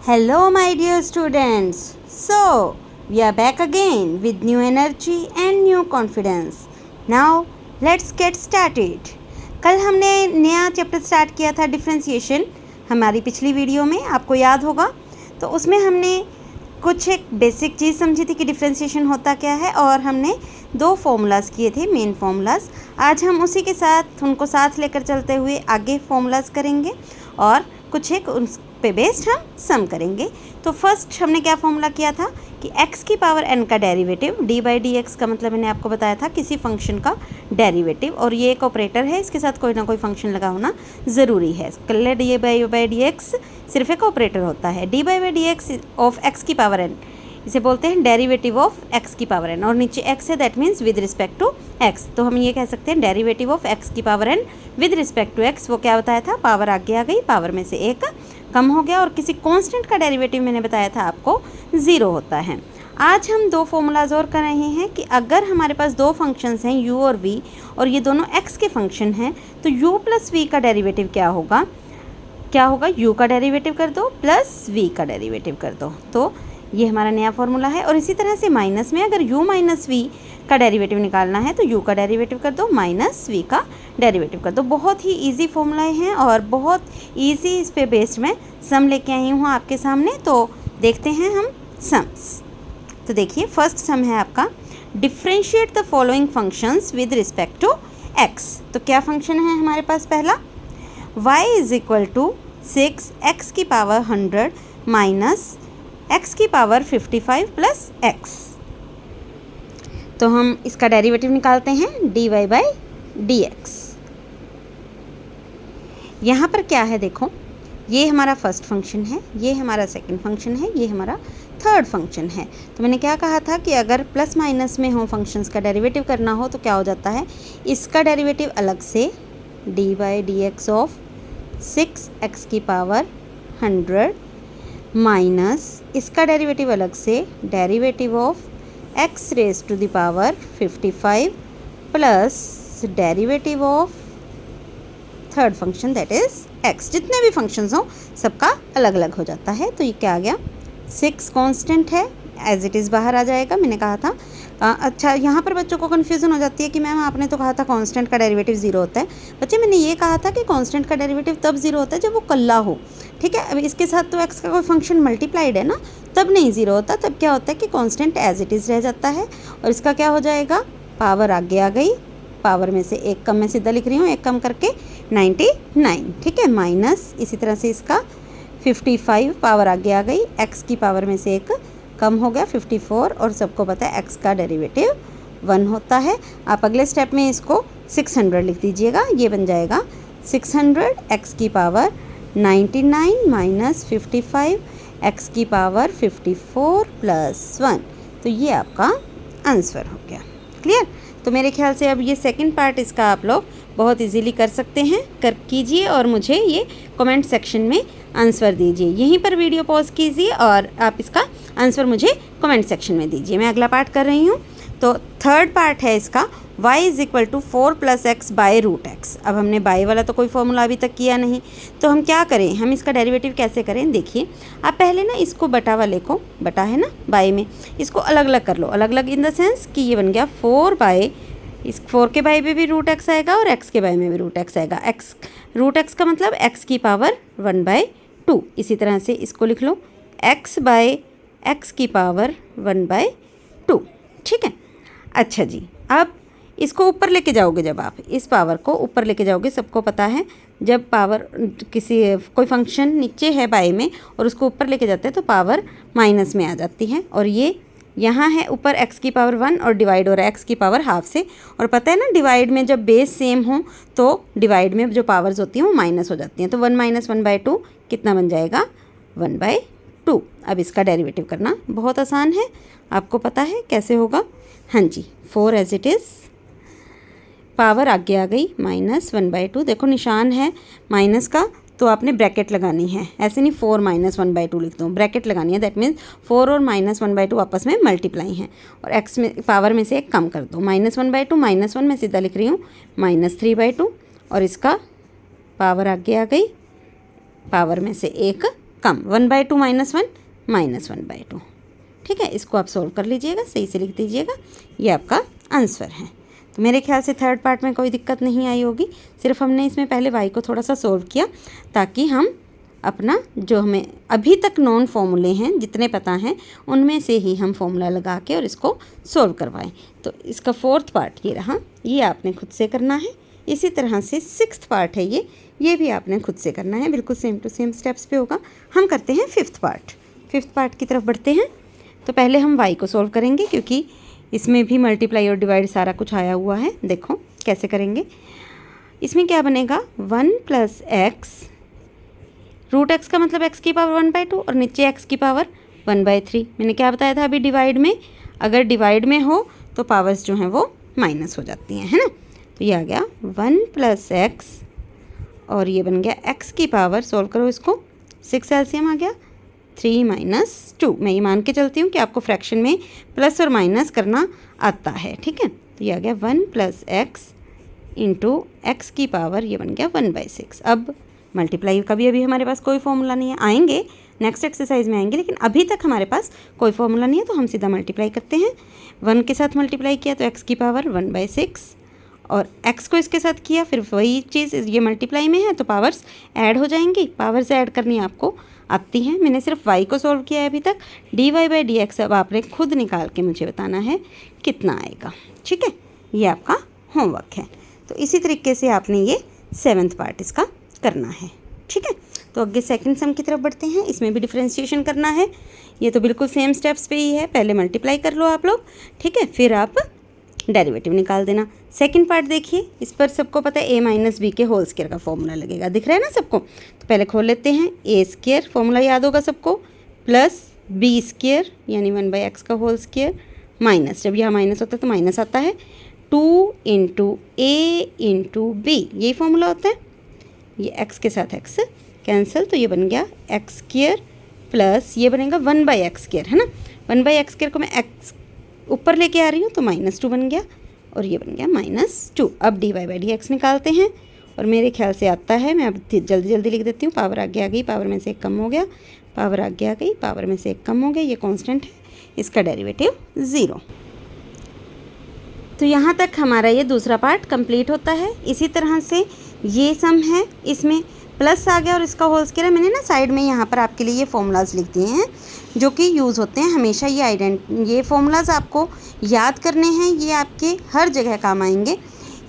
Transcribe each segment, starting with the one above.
Hello, my dear students. So, we are back again with new energy and new confidence. Now, let's get started. कल हमने नया chapter start किया था differentiation हमारी पिछली video में, आपको याद होगा। तो उसमें हमने कुछ एक बेसिक चीज़ समझी थी कि डिफ्रेंशिएशन होता क्या है, और हमने दो फॉर्मूलाज किए थे, मेन फॉर्मूलाज। आज हम उसी के साथ उनको साथ लेकर चलते हुए आगे फॉर्मूलाज करेंगे और कुछ एक उस पे बेस्ड हम सम करेंगे। तो फर्स्ट हमने क्या फॉर्मूला किया था कि x की पावर n का derivative, d by d x का मतलब मैंने आपको बताया था किसी फंक्शन का डेरिवेटिव, और ये एक ऑपरेटर है, इसके साथ कोई ना कोई फंक्शन लगा होना ज़रूरी है। कल डी बाई डी एक्स सिर्फ एक ऑपरेटर होता है। D by d x of x की पावर n, इसे बोलते हैं डेरिवेटिव ऑफ x की पावर n, और नीचे x है, that means with respect to x। तो हम ये कह सकते हैं डेरिवेटिव ऑफ x की power n with respect to x। वो क्या बताया था, पावर आगे आ गई, पावर में से एक कम हो गया, और किसी कांस्टेंट का डेरिवेटिव मैंने बताया था आपको 0 होता है। आज हम दो फॉर्मूलाज और कर रहे हैं कि अगर हमारे पास दो फंक्शंस हैं u और v, और ये दोनों x के फंक्शन हैं, तो u प्लस v का डेरिवेटिव क्या होगा। u का डेरिवेटिव कर दो प्लस v का डेरिवेटिव कर दो, तो ये हमारा नया फॉर्मूला है। और इसी तरह से माइनस में अगर u माइनस v का डेरिवेटिव निकालना है तो u का डेरिवेटिव कर दो माइनस v का डेरिवेटिव कर दो। बहुत ही इजी फॉर्मूलाए हैं और बहुत इजी इस पे बेस्ड मैं सम लेके आई हूँ आपके सामने। तो देखते हैं हम सम्स। तो देखिए फर्स्ट सम है आपका, differentiate the following functions with respect to x। तो क्या फंक्शन है हमारे पास, पहला y is equal to 6x की पावर 100 माइनस x की पावर 55 प्लस x। तो हम इसका डेरिवेटिव निकालते हैं dy बाई डी एक्स। यहाँ पर क्या है देखो, ये हमारा फर्स्ट फंक्शन है, ये हमारा सेकंड फंक्शन है, ये हमारा थर्ड फंक्शन है। तो मैंने क्या कहा था कि अगर प्लस माइनस में हो फंक्शंस का डेरिवेटिव करना हो तो क्या हो जाता है, इसका डेरिवेटिव अलग से d by d x of 6x की पावर 100 माइनस इसका डेरिवेटिव अलग से derivative of x raise to the power 55 plus derivative of third function that is x। जितने भी फंक्शंस हों सबका अलग अलग हो जाता है। तो ये क्या आ गया, 6 कांस्टेंट है, एज इट इज़ बाहर आ जाएगा। मैंने कहा था अच्छा, यहाँ पर बच्चों को कन्फ्यूज़न हो जाती है कि मैम आपने तो कहा था कांस्टेंट का डेरिवेटिव 0 होता है। बच्चे मैंने ये कहा था कि कांस्टेंट का डेरिवेटिव तब 0 होता है जब वो कल्ला हो, ठीक है। अब इसके साथ तो x का कोई फंक्शन मल्टीप्लाइड है ना, तब नहीं 0 होता। तब क्या होता है कि कांस्टेंट एज इट इज़ रह जाता है, और इसका क्या हो जाएगा, पावर आगे आ गई, पावर में से एक कम, मैं सीधा लिख रही हूँ, एक कम करके 99, ठीक है, माइनस इसी तरह से इसका 55 पावर आगे आ गई, x की पावर में से एक कम हो गया 54, और सबको पता है x का डेरिवेटिव 1 होता है। आप अगले स्टेप में इसको 600 लिख दीजिएगा, ये बन जाएगा 600 x की पावर 99 माइनस 55 x की पावर 54 प्लस 1। तो ये आपका आंसर हो गया। क्लियर। तो मेरे ख्याल से अब ये सेकंड पार्ट इसका आप लोग बहुत इजीली कर सकते हैं, कर कीजिए और मुझे ये कमेंट सेक्शन में आंसर दीजिए। यहीं पर वीडियो पॉज कीजिए और आप इसका आंसर मुझे कमेंट सेक्शन में दीजिए। मैं अगला पार्ट कर रही हूँ। तो थर्ड पार्ट है इसका, y is equal to 4 plus x by root x. अब हमने बाई वाला तो कोई फॉर्मूला अभी तक किया नहीं, तो हम क्या करें, हम इसका डेरिवेटिव कैसे करें। देखिए आप पहले ना इसको बटा वाले को, बटा है ना बाई में, इसको अलग अलग कर लो। अलग अलग इन द सेंस कि ये बन गया 4 बाई, इस 4 के बाई में भी रूट एक्स आएगा और x के बाई में भी रूट एक्स आएगा। x रूट एक्स का मतलब x की पावर 1/2। इसी तरह से इसको लिख लो x बाई एक्स की पावर 1/2, ठीक है। अच्छा जी, अब इसको ऊपर लेके जाओगे, जब आप इस पावर को ऊपर लेके जाओगे, सबको पता है जब पावर किसी कोई फंक्शन नीचे है बाई में और उसको ऊपर लेके जाते हैं तो पावर माइनस में आ जाती है, और ये यहाँ है ऊपर x की पावर 1 और डिवाइड हो रहा है x की पावर हाफ से। और पता है ना, डिवाइड में जब बेस सेम हो तो डिवाइड में जो पावर्स होती हैं वो माइनस हो जाती हैं। तो 1 माइनस 1/2 कितना बन जाएगा, 1/2। अब इसका डेरिवेटिव करना बहुत आसान है, आपको पता है कैसे होगा। हाँ जी, 4 एज इट इज़, पावर आगे आ गई माइनस 1/2। देखो निशान है माइनस का, तो आपने ब्रैकेट लगानी है, ऐसे नहीं 4 माइनस 1/2 लिख दो, ब्रैकेट लगानी है। दैट मीन्स 4 और माइनस 1/2 आपस में मल्टीप्लाई हैं, और x में पावर में से एक कम कर दो। माइनस 1/2 माइनस 1 मैं सीधा लिख रही हूँ माइनस 3/2, और इसका पावर आगे आ गई, पावर में से एक कम, 1/2 -1 -1/2। ठीक है, इसको आप सोल्व कर लीजिएगा, सही से लिख दीजिएगा, ये आपका आंसर है। तो मेरे ख्याल से थर्ड पार्ट में कोई दिक्कत नहीं आई होगी, सिर्फ हमने इसमें पहले y को थोड़ा सा सोल्व किया ताकि हम अपना जो हमें अभी तक नॉन फॉर्मूले हैं जितने पता हैं उनमें से ही हम फॉर्मूला लगा के और इसको सोल्व करवाएं। तो इसका फोर्थ पार्ट ये रहा, ये आपने खुद से करना है। इसी तरह से सिक्स्थ पार्ट है ये भी आपने खुद से करना है, बिल्कुल सेम टू सेम स्टेप्स पे होगा। हम करते हैं फिफ्थ पार्ट की तरफ बढ़ते हैं। तो पहले हम y को सोल्व करेंगे क्योंकि इसमें भी मल्टीप्लाई और डिवाइड सारा कुछ आया हुआ है। देखो कैसे करेंगे। इसमें क्या बनेगा, 1 + x, √x का मतलब x की पावर 1/2 और नीचे x की पावर 1/3। मैंने क्या बताया था अभी डिवाइड में, अगर डिवाइड में हो तो पावर्स जो हैं वो माइनस हो जाती हैं, है ना। तो ये आ गया 1 + x और ये बन गया x की पावर, सोल्व करो इसको, 6 एलसीएम आ गया, 3 - 2। मैं ये मान के चलती हूँ कि आपको फ्रैक्शन में प्लस और माइनस करना आता है। ठीक है, तो ये आ गया 1 + x × x की पावर, ये बन गया 1/6। अब मल्टीप्लाई का भी अभी हमारे पास कोई फॉर्मूला नहीं है, आएंगे नेक्स्ट एक्सरसाइज में आएंगे, लेकिन अभी तक हमारे पास कोई फॉर्मूला नहीं है, तो हम सीधा मल्टीप्लाई करते हैं। 1 के साथ मल्टीप्लाई किया तो x की पावर 1/6 और x को इसके साथ किया, फिर वही चीज़, ये मल्टीप्लाई में है तो पावर्स ऐड हो जाएंगी। पावर्स ऐड करनी आपको आती हैं, मैंने सिर्फ y को सॉल्व किया है अभी तक। dy/dx अब आपने खुद निकाल के मुझे बताना है कितना आएगा। ठीक है, ये आपका होमवर्क है। तो इसी तरीके से आपने ये 7th पार्ट इसका करना है। ठीक है, तो आगे सेकंड सम की तरफ बढ़ते हैं। इसमें भी डिफरेंशिएशन करना है, ये तो बिल्कुल सेम स्टेप्स पे ही है। पहले मल्टीप्लाई कर लो आप लोग, ठीक है, फिर आप डेरिवेटिव निकाल देना। सेकंड पार्ट देखिए, इस पर सबको पता है a - b के होल स्क्वायर का फॉर्मूला लगेगा, दिख रहा है ना सबको। तो पहले खोल लेते हैं, a² फॉर्मूला याद होगा सबको, प्लस b² यानी 1/x का होल स्क्वायर, माइनस, जब यहाँ माइनस होता है तो माइनस आता है, 2 × a × b, यही फॉर्मूला होता है। ये x के साथ x कैंसिल, तो ये बन गया x² प्लस ये बनेगा 1/x², है ना। 1/x² को मैं x ऊपर लेके आ रही हूँ तो -2 बन गया और ये बन गया -2। अब dy/dx निकालते हैं और मेरे ख्याल से आता है, मैं अब जल्दी जल्दी लिख देती हूँ। पावर आगे आ गई, पावर में से एक कम हो गया, पावर आगे आ गई, पावर में से एक कम हो गया, ये कांस्टेंट है, इसका डेरिवेटिव 0। तो यहाँ तक हमारा ये दूसरा पार्ट कंप्लीट होता है। इसी तरह से ये सम है, इसमें प्लस आ गया और इसका होल स्क्वायर है। मैंने ना साइड में यहाँ पर आपके लिए ये फॉर्मूलाज लिख दिए हैं जो कि यूज़ होते हैं हमेशा। ये फॉर्मूलाज आपको याद करने हैं, ये आपके हर जगह काम आएंगे।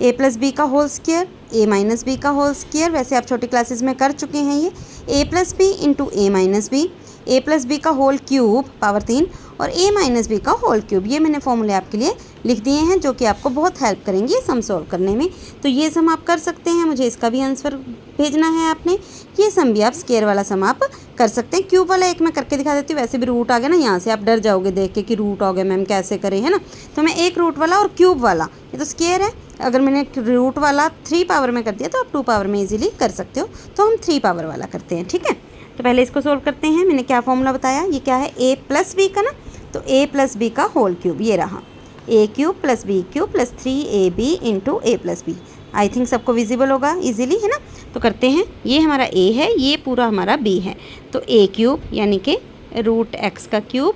a + b का होल स्क्वायर, a - b का होल स्क्वायर, वैसे आप छोटी क्लासेस में कर चुके हैं ये, a + b × a - b, a + b का होल क्यूब पावर 3 और a - b का होल क्यूब। ये मैंने फॉर्मूले आपके लिए लिख दिए हैं जो कि आपको बहुत हेल्प करेंगे ये सम सॉल्व करने में। तो ये सम आप कर सकते हैं, मुझे इसका भी आंसर भेजना है आपने। ये सम भी आप स्क्वायर वाला सम आप कर सकते हैं। क्यूब वाला एक मैं करके दिखा देती हूँ, वैसे भी रूट आ गया ना, यहाँ से आप डर जाओगे देख के कि रूट आ गया मैम कैसे करें, है ना। तो मैं एक रूट वाला और क्यूब वाला, ये तो स्क्वायर है, अगर मैंने रूट वाला 3 पावर में कर दिया तो आप 2 पावर में ईजिली कर सकते हो। तो हम 3 पावर वाला करते हैं, ठीक है। तो पहले इसको सोल्व करते हैं। मैंने क्या फॉर्मूला बताया, ये क्या है, a + b का ना, तो a + b का होल क्यूब, ये रहा a³ + b³ + 3ab × a + b। I think सबको विजिबल होगा इजीली, है ना। तो करते हैं, ये हमारा a है, ये पूरा हमारा b है, तो a³ यानी कि √x का क्यूब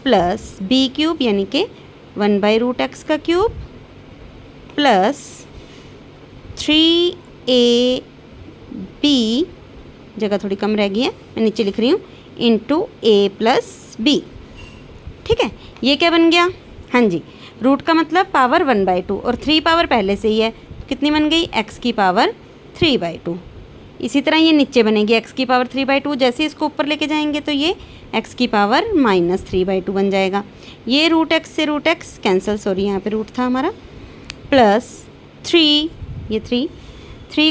प्लस b³ यानी कि 1/√x का क्यूब प्लस 3ab, जगह थोड़ी कम रह गई है, मैं नीचे लिख रही हूँ, × a + b। ठीक है, ये क्या बन गया, हाँ जी, रूट का मतलब पावर 1/2 और 3 पावर पहले से ही है, कितनी बन गई, x की पावर 3/2। इसी तरह ये नीचे बनेगी x की पावर 3/2, जैसे इसको ऊपर लेके जाएंगे तो ये x की पावर -3/2 बन जाएगा। ये √x से √x कैंसिल, सॉरी यहाँ पे रूट था हमारा, प्लस 3, ये 3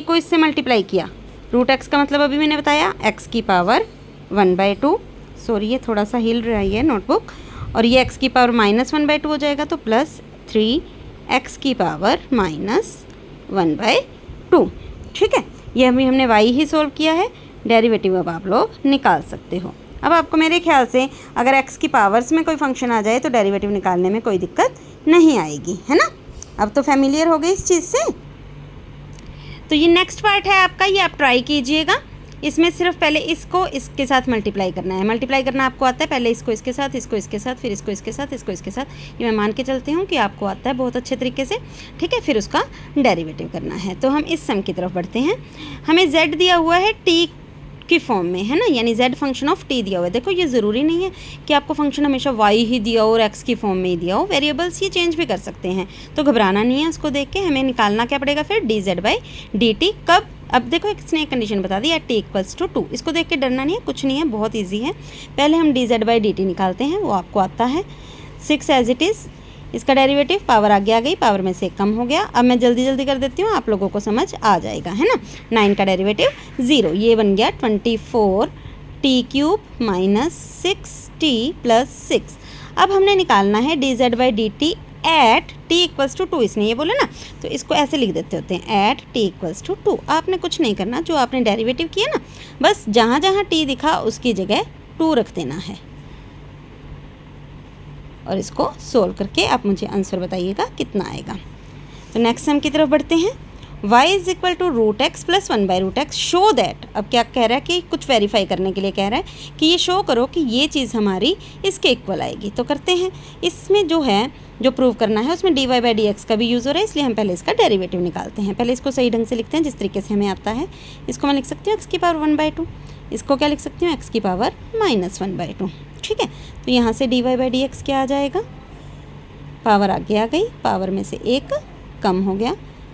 को इससे मल्टीप्लाई किया, √x का मतलब अभी मैंने बताया x की पावर 1/2, सॉरी ये थोड़ा सा हिल रही है नोटबुक, और ये x की पावर -1/2 हो जाएगा, तो प्लस 3x की पावर -1/2। ठीक है, ये अभी हमने y ही सोल्व किया है, डेरिवेटिव अब आप लोग निकाल सकते हो। अब आपको मेरे ख्याल से अगर x की पावर्स में कोई फंक्शन आ जाए तो डेरिवेटिव निकालने में कोई दिक्कत नहीं आएगी, है ना। अब तो फैमिलियर हो गई इस चीज़ से। तो ये नेक्स्ट पार्ट है आपका, ये आप ट्राई कीजिएगा। इसमें सिर्फ पहले इसको इसके साथ मल्टीप्लाई करना है। मल्टीप्लाई करना आपको आता है, पहले इसको इसके साथ, इसको इसके साथ, फिर इसको इसके साथ, इसको इसके साथ। ये मैं मान के चलती हूँ कि आपको आता है बहुत अच्छे तरीके से, ठीक है। फिर उसका डेरिवेटिव करना है। तो हम इस सम की तरफ बढ़ते हैं। हमें z दिया हुआ है t की फॉर्म में, है ना, यानी z फंक्शन ऑफ t दिया हुआ है। देखो ये ज़रूरी नहीं है कि आपको फंक्शन हमेशा y ही दिया हो और x की फॉर्म में ही दिया हो, वेरिएबल्स ये चेंज भी कर सकते हैं, तो घबराना नहीं है उसको देख के। हमें निकालना क्या पड़ेगा फिर, dz/dt। कब, अब देखो इसने एक कंडीशन बता दी, t = 2। इसको देख के डरना नहीं है, कुछ नहीं है, बहुत ईजी है। पहले हम dz/dt निकालते हैं, वो आपको आता है 6 एज इट इज़। इसका डेरिवेटिव, पावर आगे आ गई, पावर में से कम हो गया। अब मैं जल्दी जल्दी कर देती हूँ, आप लोगों को समझ आ जाएगा, है ना। 9 का डेरिवेटिव 0, ये बन गया 24t³ - 6t + 6। अब हमने निकालना है dz/dt एट t = 2। इसने ये बोला ना, तो इसको ऐसे लिख देते होते हैं, एट t = 2। आपने कुछ नहीं करना, जो आपने डेरिवेटिव किया ना, बस जहाँ जहाँ t दिखा उसकी जगह 2 रख देना है, और इसको सोल्व करके आप मुझे आंसर बताइएगा कितना आएगा। तो नेक्स्ट सम की तरफ बढ़ते हैं। y = √x + 1/√x show that. अब क्या कह रहा है कि कुछ वेरीफाई करने के लिए कह रहा है कि ये शो करो कि ये चीज़ हमारी इसके इक्वल आएगी। तो करते हैं, इसमें जो है जो प्रूव करना है उसमें dy/dx का भी यूज़ हो रहा है, इसलिए हम पहले इसका डेरिवेटिव निकालते हैं। पहले इसको सही ढंग से लिखते हैं जिस तरीके से हमें आता है। इसको मैं लिख सकती हूँ x⁻1/2, इसको क्या लिख सकती हूँ, x⁻−1/2, ठीक है। तो यहाँ से dy/dx क्या आ जाएगा, पावर आगे आ गई, पावर में से 1 कम हो गया,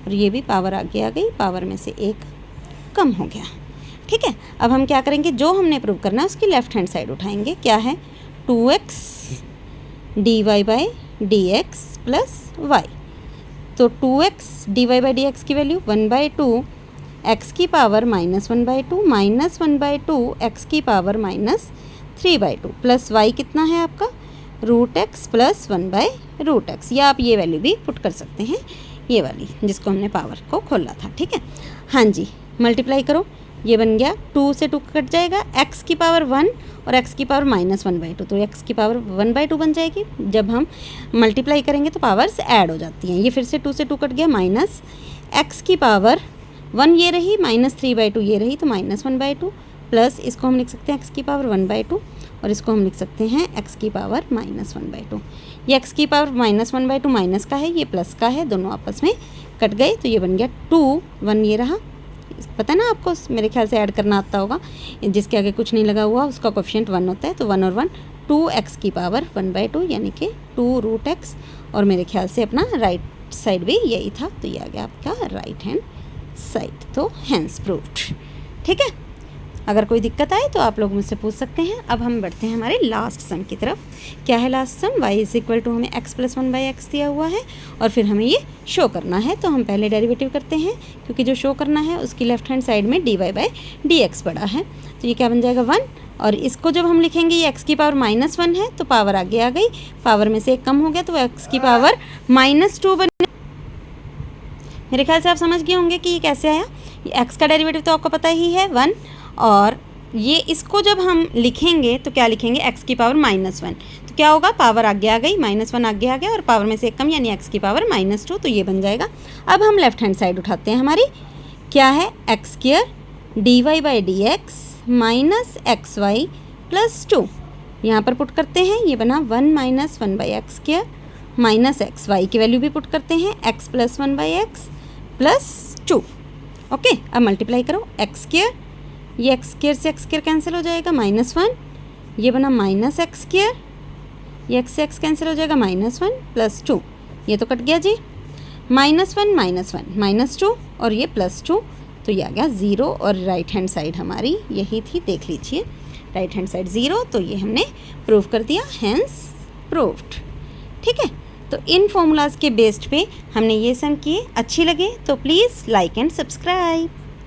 और ये भी पावर आगे आ गई, पावर में से 1 कम हो गया, ठीक है। अब हम क्या करेंगे, जो हमने प्रूव करना है उसकी लेफ्ट हैंड साइड उठाएंगे। क्या है, 2x dy/dx + y। तो 2x dy/dx की value 1/2 x⁻−1/2 -1/2 x⁻−3/2 plus y कितना है आपका, √x + 1/√x। या आप ये वैल्यू भी पुट कर सकते हैं, ये वाली जिसको हमने पावर को खोला था, ठीक है। हाँ जी, मल्टीप्लाई करो, ये बन गया 2 से 2 कट जाएगा, x⁻1 और x⁻−1/2, तो x⁻1/2 बन जाएगी। जब हम मल्टीप्लाई करेंगे तो पावर्स ऐड हो जाती हैं। ये फिर से 2 से 2 कट गया, माइनस x⁻1 ये रही, -3/2 ये रही, तो -1/2 प्लस इसको हम लिख सकते हैं x⁻1/2, और इसको हम लिख सकते हैं x⁻−1/2। ये x⁻−1/2 माइनस का है, ये प्लस का है, दोनों आपस में कट गए, तो ये बन गया 2, 1 ये रहा। पता है ना आपको, मेरे ख्याल से ऐड करना आता होगा, जिसके आगे कुछ नहीं लगा हुआ उसका कोफिशिएंट 1 होता है, तो 1 और 1 2x⁻1/2 यानी कि 2√x, और मेरे ख्याल से अपना राइट साइड भी यही था, तो ये आ गया आपका राइट हैंड साइड। तो हैंस प्रूव्ड, ठीक है। अगर कोई दिक्कत आए तो आप लोग मुझसे पूछ सकते हैं। अब हम बढ़ते हैं हमारे लास्ट सम की तरफ। क्या है लास्ट सम, y = हमें x + 1/x दिया हुआ है, और फिर हमें ये शो करना है। तो हम पहले डेरिवेटिव करते हैं, क्योंकि जो शो करना है उसकी लेफ्ट हैंड साइड में dy/dx पड़ा है, तो ये क्या बन जाएगा 1। और इसको जब हम लिखेंगे, ये x⁻−1 है, तो पावर आगे आ गई, पावर में से 1 कम हो गया, तो x⁻−2 बन। मेरे ख्याल से आप समझ गए होंगे कि ये कैसे आया। ये x का डेरिवेटिव तो आपको पता ही है 1, और ये इसको जब हम लिखेंगे तो क्या लिखेंगे, x⁻−1, तो क्या होगा, पावर आगे आ गई, -1 आगे आ गया, और पावर में से 1 कम, यानी x⁻−2, तो ये बन जाएगा। अब हम लेफ्ट हैंड साइड उठाते हैं, हमारी क्या है, x² dy/dx -xy + 2। यहाँ पर पुट करते हैं, ये बना 1 - 1/x² -xy की वैल्यू भी पुट करते हैं, x + 1/x + 2। ओके, अब मल्टीप्लाई करो, x², ये x² से x² कैंसिल हो जाएगा, -1, ये बना -x², ये x से x कैंसिल हो जाएगा, -1 + 2, ये तो कट गया जी, -1 -2, और ये +2, तो ये आ गया 0। और राइट हैंड साइड हमारी यही थी, देख लीजिए, राइट हैंड साइड 0, तो ये हमने प्रूव कर दिया, हैंस प्रूव्ड, ठीक है। तो इन फॉर्मूलाज के बेस्ड पे हमने ये सम किए। अच्छी लगे तो प्लीज़ लाइक एंड सब्सक्राइब।